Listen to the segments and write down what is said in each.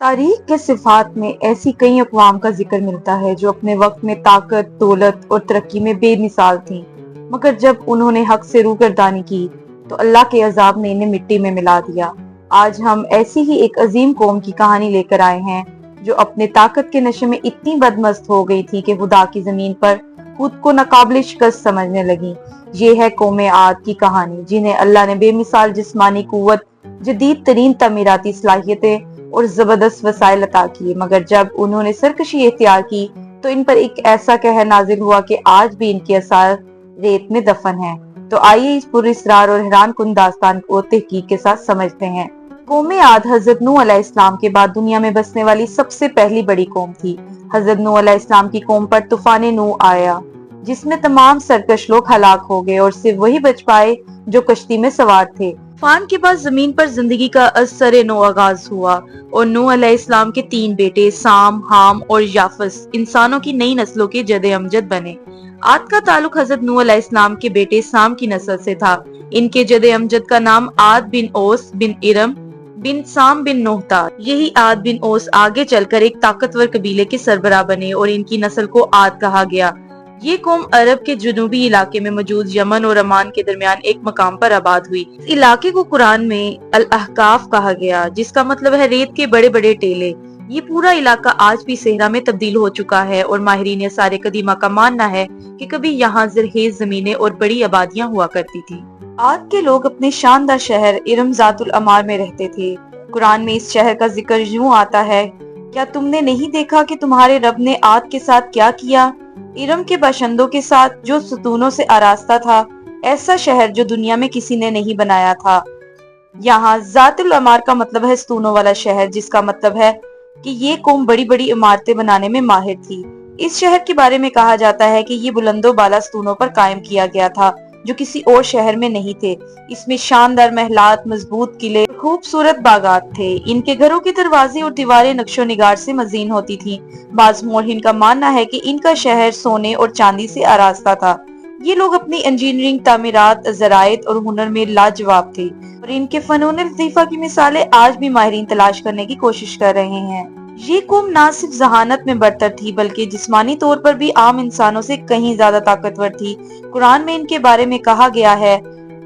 تاریخ کے صفات میں ایسی کئی اقوام کا ذکر ملتا ہے جو اپنے وقت میں طاقت، دولت اور ترقی میں بے مثال تھیں، مگر جب انہوں نے حق سے روگردانی کی تو اللہ کے عذاب نے انہیں مٹی میں ملا دیا۔ آج ہم ایسی ہی ایک عظیم قوم کی کہانی لے کر آئے ہیں جو اپنے طاقت کے نشے میں اتنی بدمست ہو گئی تھی کہ خدا کی زمین پر خود کو ناقابل شکست سمجھنے لگی۔ یہ ہے قوم عاد کی کہانی، جنہیں اللہ نے بے مثال جسمانی قوت، جدید ترین تعمیراتی صلاحیتیں اور زبردست وسائل عطا کیے، مگر جب انہوں نے سرکشی اختیار کی تو ان پر ایک ایسا قہر نازل ہوا کہ آج بھی ان کے آثار ریت میں دفن ہیں۔ تو آئیے اس پر اسرار اور حیران کن داستان کو تحقیق کے ساتھ سمجھتے ہیں۔ قوم عاد حضرت نوح علیہ السلام کے بعد دنیا میں بسنے والی سب سے پہلی بڑی قوم تھی۔ حضرت نوح علیہ السلام کی قوم پر طوفان نوح آیا، جس میں تمام سرکش لوگ ہلاک ہو گئے اور صرف وہی بچ پائے جو کشتی میں سوار تھے۔ طوفان کے بعد زمین پر زندگی کا از سر نو آغاز ہوا اور نوح علیہ السلام کے 3 بیٹے سام، حام اور یافس انسانوں کی نئی نسلوں کے جد امجد بنے۔ عاد کا تعلق حضرت نوح علیہ السلام کے بیٹے سام کی نسل سے تھا۔ ان کے جد امجد کا نام عاد بن اوس بن ارم بن سام بن نوح تھا۔ یہی عاد بن اوس آگے چل کر ایک طاقتور قبیلے کے سربراہ بنے اور ان کی نسل کو عاد کہا گیا۔ یہ قوم عرب کے جنوبی علاقے میں موجود یمن اور عمان کے درمیان ایک مقام پر آباد ہوئی۔ اس علاقے کو قرآن میں الاحقاف کہا گیا، جس کا مطلب ہے ریت کے بڑے بڑے ٹیلے۔ یہ پورا علاقہ آج بھی صحرا میں تبدیل ہو چکا ہے اور ماہرین آثار قدیمہ کا ماننا ہے کہ کبھی یہاں زرخیز زمینیں اور بڑی آبادیاں ہوا کرتی تھی۔ عاد کے لوگ اپنے شاندار شہر ارم ذات العمار میں رہتے تھے۔ قرآن میں اس شہر کا ذکر یوں آتا ہے، کیا تم نے نہیں دیکھا کہ تمہارے رب نے عاد کے ساتھ کیا کیا؟ ارم کے باشندوں کے ساتھ جو ستونوں سے آراستہ تھا، ایسا شہر جو دنیا میں کسی نے نہیں بنایا تھا۔ یہاں ذات العمار کا مطلب ہے ستونوں والا شہر، جس کا مطلب ہے کہ یہ قوم بڑی بڑی عمارتیں بنانے میں ماہر تھی۔ اس شہر کے بارے میں کہا جاتا ہے کہ یہ بلند و بالا ستونوں پر قائم کیا گیا تھا جو کسی اور شہر میں نہیں تھے۔ اس میں شاندار محلات، مضبوط قلعے، خوبصورت باغات تھے۔ ان کے گھروں کے دروازے اور دیواریں نقش و نگار سے مزین ہوتی تھیں۔ بعض مورخین کا ماننا ہے کہ ان کا شہر سونے اور چاندی سے آراستہ تھا۔ یہ لوگ اپنی انجینئرنگ، تعمیرات، زراعت اور ہنر میں لاجواب تھے اور ان کے فنون لطیفہ کی مثالیں آج بھی ماہرین تلاش کرنے کی کوشش کر رہے ہیں۔ یہ قوم نہ صرف ذہانت میں برتر تھی بلکہ جسمانی طور پر بھی عام انسانوں سے کہیں زیادہ طاقتور تھی۔ قرآن میں ان کے بارے میں کہا گیا ہے،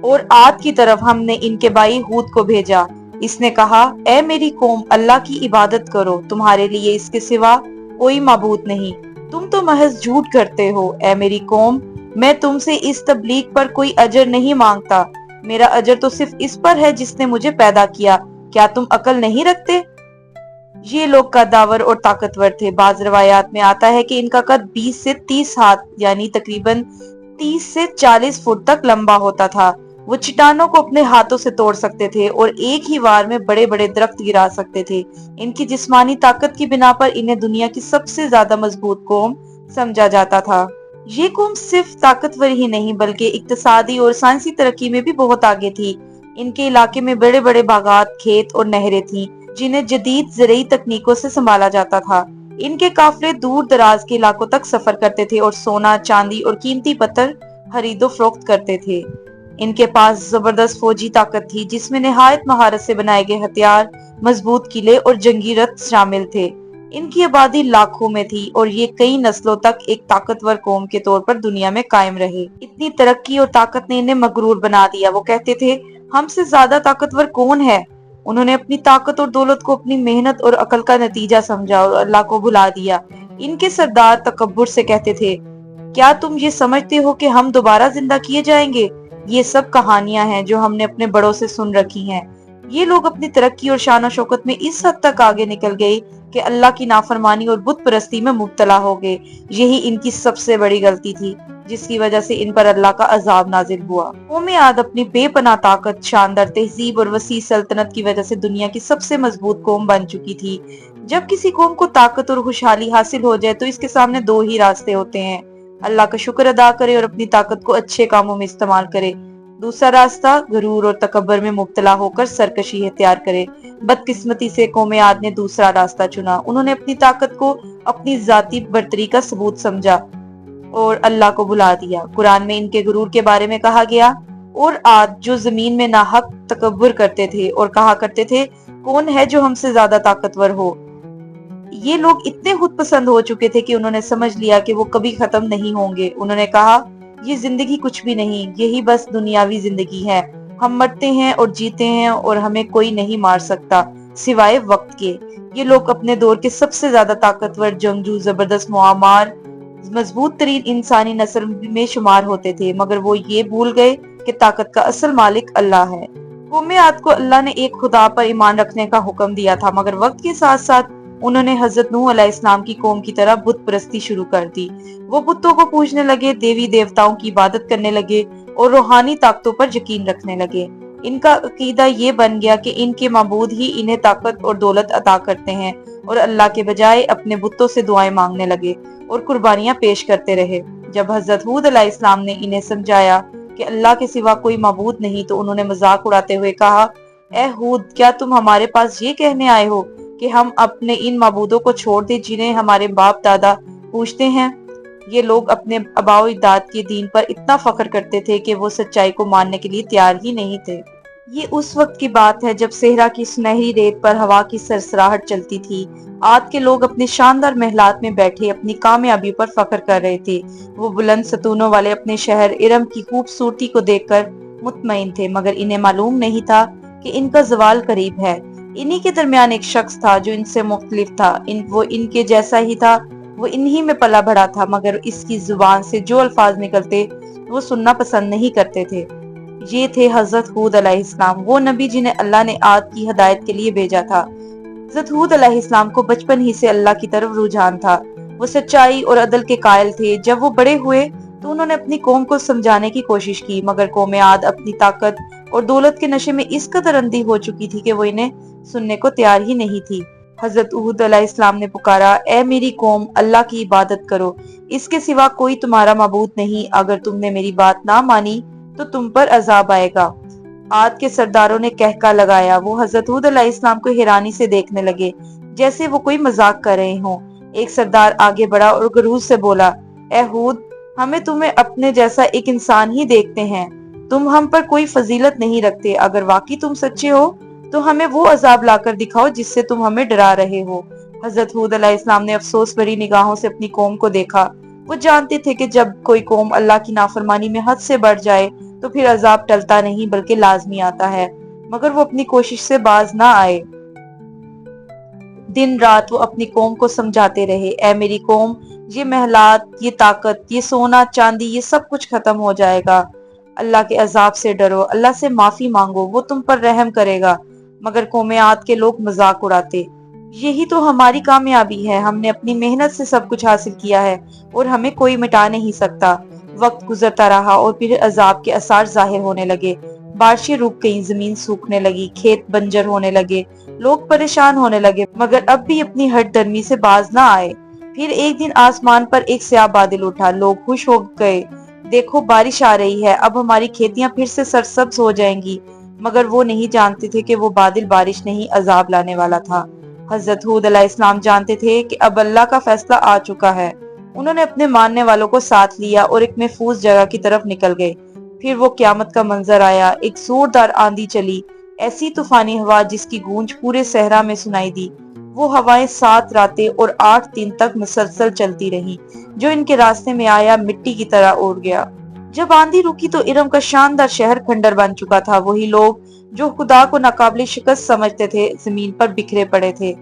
اور عاد کی طرف ہم نے ان کے بھائی ہود کو بھیجا۔ اس نے کہا، اے میری قوم، اللہ کی عبادت کرو، تمہارے لیے اس کے سوا کوئی معبود نہیں، تم تو محض جھوٹ کرتے ہو۔ اے میری قوم، میں تم سے اس تبلیغ پر کوئی اجر نہیں مانگتا، میرا اجر تو صرف اس پر ہے جس نے مجھے پیدا کیا، کیا تم عقل نہیں رکھتے؟ یہ لوگ قداور اور طاقتور تھے۔ بعض روایات میں آتا ہے کہ ان کا قد 20 سے 30 ہاتھ یعنی تقریباً 30 سے 40 فٹ تک لمبا ہوتا تھا۔ وہ چٹانوں کو اپنے ہاتھوں سے توڑ سکتے تھے اور ایک ہی وار میں بڑے بڑے درخت گرا سکتے تھے۔ ان کی جسمانی طاقت کی بنا پر انہیں دنیا کی سب سے زیادہ مضبوط قوم سمجھا جاتا تھا۔ یہ قوم صرف طاقتور ہی نہیں بلکہ اقتصادی اور سائنسی ترقی میں بھی بہت آگے تھی۔ ان کے علاقے میں بڑے بڑے باغات، کھیت اور نہریں تھیں جنہیں جدید زرعی تکنیکوں سے سنبھالا جاتا تھا۔ ان کے قافلے دور دراز کے علاقوں تک سفر کرتے تھے اور سونا، چاندی اور قیمتی پتھر خرید و فروخت کرتے تھے۔ ان کے پاس زبردست فوجی طاقت تھی جس میں نہایت مہارت سے بنائے گئے ہتھیار، مضبوط قلعے اور جنگی رتھ شامل تھے۔ ان کی آبادی لاکھوں میں تھی اور یہ کئی نسلوں تک ایک طاقتور قوم کے طور پر دنیا میں قائم رہے۔ اتنی ترقی اور طاقت نے انہیں مغرور بنا دیا۔ وہ کہتے تھے، ہم سے زیادہ طاقتور کون ہے؟ انہوں نے اپنی طاقت اور دولت کو اپنی محنت اور عقل کا نتیجہ سمجھا اور اللہ کو بھلا دیا۔ ان کے سردار تکبر سے کہتے تھے، کیا تم یہ سمجھتے ہو کہ ہم دوبارہ زندہ کیے جائیں گے؟ یہ سب کہانیاں ہیں جو ہم نے اپنے بڑوں سے سن رکھی ہیں۔ یہ لوگ اپنی ترقی اور شان و شوکت میں اس حد تک آگے نکل گئے کہ اللہ کی نافرمانی اور بت پرستی میں مبتلا ہو گئے۔ یہی ان کی سب سے بڑی غلطی تھی جس کی وجہ سے ان پر اللہ کا عذاب نازل ہوا۔ قوم عاد اپنی بے پناہ طاقت، شاندار تہذیب اور وسیع سلطنت کی وجہ سے دنیا کی سب سے مضبوط قوم بن چکی تھی۔ جب کسی قوم کو طاقت اور خوشحالی حاصل ہو جائے تو اس کے سامنے 2 ہی راستے ہوتے ہیں، اللہ کا شکر ادا کرے اور اپنی طاقت کو اچھے کاموں میں استعمال کرے۔ دوسرا راستہ غرور اور تکبر میں مبتلا ہو کر سرکشی اختیار کرے۔ بدقسمتی سے قوم عاد نے دوسرا راستہ چنا۔ انہوں نے اپنی طاقت کو اپنی ذاتی برتری کا ثبوت سمجھا اور اللہ کو بھلا دیا۔ قرآن میں ان کے غرور کے بارے میں کہا گیا، اور عاد جو زمین میں ناحق تکبر کرتے تھے اور کہا کرتے تھے، کون ہے جو ہم سے زیادہ طاقتور ہو؟ یہ لوگ اتنے خود پسند ہو چکے تھے کہ انہوں نے سمجھ لیا کہ وہ کبھی ختم نہیں ہوں گے۔ انہوں نے کہا، یہ زندگی کچھ بھی نہیں، یہی بس دنیاوی زندگی ہے۔ ہم مرتے ہیں اور جیتے ہیں اور ہمیں کوئی نہیں مار سکتا سوائے وقت کے۔ یہ لوگ اپنے دور کے سب سے زیادہ طاقتور، جنگجو، زبردست معمار، مضبوط ترین انسانی نسل میں شمار ہوتے تھے، مگر وہ یہ بھول گئے کہ طاقت کا اصل مالک اللہ ہے۔ قوم عاد کو اللہ نے ایک خدا پر ایمان رکھنے کا حکم دیا تھا، مگر وقت کے ساتھ ساتھ انہوں نے حضرت نوح علیہ السلام کی قوم کی طرح بت پرستی شروع کر دی۔ وہ بتوں کو پوجنے لگے، دیوی دیوتاؤں کی عبادت کرنے لگے اور روحانی طاقتوں پر یقین رکھنے لگے۔ ان کا عقیدہ یہ بن گیا کہ ان کے معبود ہی انہیں طاقت اور دولت عطا کرتے ہیں، اور اللہ کے بجائے اپنے بتوں سے دعائیں مانگنے لگے اور قربانیاں پیش کرتے رہے۔ جب حضرت ہود علیہ السلام نے انہیں سمجھایا کہ اللہ کے سوا کوئی معبود نہیں، تو انہوں نے مذاق اڑاتے ہوئے کہا، اے ہود، کیا تم ہمارے پاس یہ کہنے آئے ہو کہ ہم اپنے ان معبودوں کو چھوڑ دیں جنہیں ہمارے باپ دادا پوجتے ہیں؟ یہ لوگ اپنے آباء و اجداد کے دین پر اتنا فخر کرتے تھے کہ وہ سچائی کو ماننے کے لیے تیار ہی نہیں تھے۔ یہ اس وقت کی بات ہے جب صحرا کی سنہری ریت پر ہوا کی سرسراہٹ چلتی تھی۔ عاد کے لوگ اپنے شاندار محلات میں بیٹھے اپنی کامیابی پر فخر کر رہے تھے۔ وہ بلند ستونوں والے اپنے شہر ارم کی خوبصورتی کو دیکھ کر مطمئن تھے، مگر انہیں معلوم نہیں تھا کہ ان کا زوال قریب ہے۔ انہی کے درمیان ایک شخص تھا جو ان سے مختلف تھا۔ وہ ان کے جیسا ہی تھا، وہ انہی میں پلا بڑھا تھا، مگر اس کی زبان سے جو الفاظ نکلتے وہ سننا پسند نہیں کرتے تھے۔ یہ تھے حضرت ہود علیہ السلام، وہ نبی جنہیں اللہ نے عاد کی ہدایت کے لیے بھیجا تھا۔ حضرت ہود علیہ السلام کو بچپن ہی سے اللہ کی طرف رجحان تھا۔ وہ سچائی اور عدل کے قائل تھے۔ جب وہ بڑے ہوئے تو انہوں نے اپنی قوم کو سمجھانے کی کوشش کی، مگر قوم عاد اپنی طاقت اور دولت کے نشے میں اس قدر اندھی ہو چکی تھی کہ وہ انہیں سننے کو تیار ہی نہیں تھی۔ حضرت ہود علیہ السلام نے پکارا، اے میری قوم، اللہ کی عبادت کرو، اس کے سوا کوئی تمہارا معبود نہیں۔ اگر تم نے میری بات نہ مانی تو تم پر عذاب آئے گا۔ عاد کے سرداروں نے کہکا لگایا۔ وہ حضرت ہود علیہ السلام کو حیرانی سے دیکھنے لگے، جیسے وہ کوئی مذاق کر رہے ہوں۔ ایک سردار آگے بڑھا اور غرور سے بولا، اے ہود، ہمیں تمہیں اپنے جیسا ایک انسان ہی دیکھتے ہیں، تم ہم پر کوئی فضیلت نہیں رکھتے۔ اگر واقعی تم سچے ہو تو ہمیں وہ عذاب لا کر دکھاؤ جس سے تم ہمیں ڈرا رہے ہو۔ حضرت ہود علیہ السلام نے افسوس بھری نگاہوں سے اپنی قوم کو دیکھا۔ وہ جانتے تھے کہ جب کوئی قوم اللہ کی نافرمانی میں حد سے بڑھ جائے تو پھر عذاب ٹلتا نہیں بلکہ لازمی آتا ہے، مگر وہ اپنی کوشش سے باز نہ آئے۔ دن رات وہ اپنی قوم کو سمجھاتے رہے، اے میری قوم، یہ محلات، یہ طاقت، یہ سونا چاندی، یہ سب کچھ ختم ہو جائے گا۔ اللہ کے عذاب سے ڈرو، اللہ سے معافی مانگو، وہ تم پر رحم کرے گا۔ مگر قوم عاد کے لوگ مذاق اڑاتے، یہی تو ہماری کامیابی ہے، ہم نے اپنی محنت سے سب کچھ حاصل کیا ہے اور ہمیں کوئی مٹا نہیں سکتا۔ وقت گزرتا رہا اور پھر عذاب کے آثار ظاہر ہونے لگے۔ بارشیں رک گئیں، زمین سوکھنے لگی، کھیت بنجر ہونے لگے، لوگ پریشان ہونے لگے، مگر اب بھی اپنی ہٹ درمی سے باز نہ آئے۔ پھر ایک دن آسمان پر ایک سیاہ بادل اٹھا، لوگ خوش ہو گئے، دیکھو بارش آ رہی ہے، اب ہماری کھیتیاں پھر سے سرسبز ہو جائیں گی۔ مگر وہ نہیں جانتے تھے کہ وہ بادل بارش نہیں، عذاب لانے والا تھا۔ حضرت ہود علیہ السلام جانتے تھے کہ اب اللہ کا فیصلہ آ چکا ہے۔ انہوں نے اپنے ماننے والوں کو ساتھ لیا اور ایک محفوظ جگہ کی طرف نکل گئے۔ پھر وہ قیامت کا منظر آیا، ایک زوردار آندھی چلی، ایسی طوفانی ہوا جس کی گونج پورے صحرا میں سنائی دی۔ وہ ہوائیں 7 راتیں اور 8 دن تک مسلسل چلتی رہیں، جو ان کے راستے میں آیا مٹی کی طرح اڑ گیا۔ جب آندھی رکی تو ارم کا شاندار شہر کھنڈر بن چکا تھا۔ وہی لوگ جو خدا کو ناقابل شکست سمجھتے تھے زمین پر بکھرے پڑے تھے۔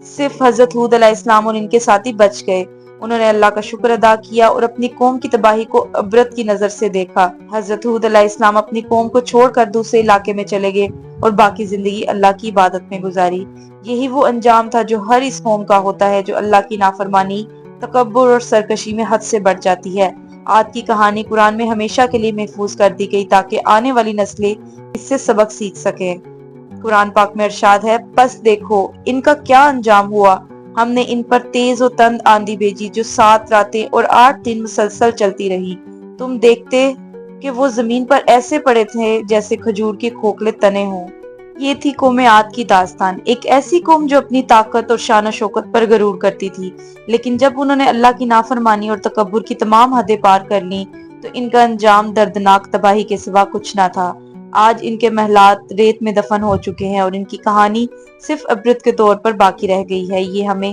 صرف حضرت ہود علیہ السلام اور ان کے ساتھی بچ گئے۔ انہوں نے اللہ کا شکر ادا کیا اور اپنی قوم کی تباہی کو عبرت کی نظر سے دیکھا۔ حضرت ہود علیہ السلام اپنی قوم کو چھوڑ کر دوسرے علاقے میں چلے گئے اور باقی زندگی اللہ کی عبادت میں گزاری۔ یہی وہ انجام تھا جو ہر اس قوم کا ہوتا ہے جو اللہ کی نافرمانی، تکبر اور سرکشی میں حد سے بڑھ جاتی ہے۔ عاد کی کہانی قرآن میں ہمیشہ کے لیے محفوظ کر دی گئی تاکہ آنے والی نسلیں اس سے سبق سیکھ سکیں۔ قرآن پاک میں ارشاد ہے، پس دیکھو ان کا کیا انجام ہوا، ہم نے ان پر تیز و تند آندھی بھیجی جو 7 راتیں اور 8 دن مسلسل چلتی رہی۔ تم دیکھتے کہ وہ زمین پر ایسے پڑے تھے جیسے کھجور کے کھوکھلے تنے ہوں۔ یہ تھی قوم عاد کی داستان، ایک ایسی قوم جو اپنی طاقت اور شان و شوکت پر غرور کرتی تھی، لیکن جب انہوں نے اللہ کی نافرمانی اور تکبر کی تمام حدیں پار کر لیں تو ان کا انجام دردناک تباہی کے سوا کچھ نہ تھا۔ آج ان کے محلات ریت میں دفن ہو چکے ہیں اور ان کی کہانی صرف عبرت کے طور پر باقی رہ گئی ہے۔ یہ ہمیں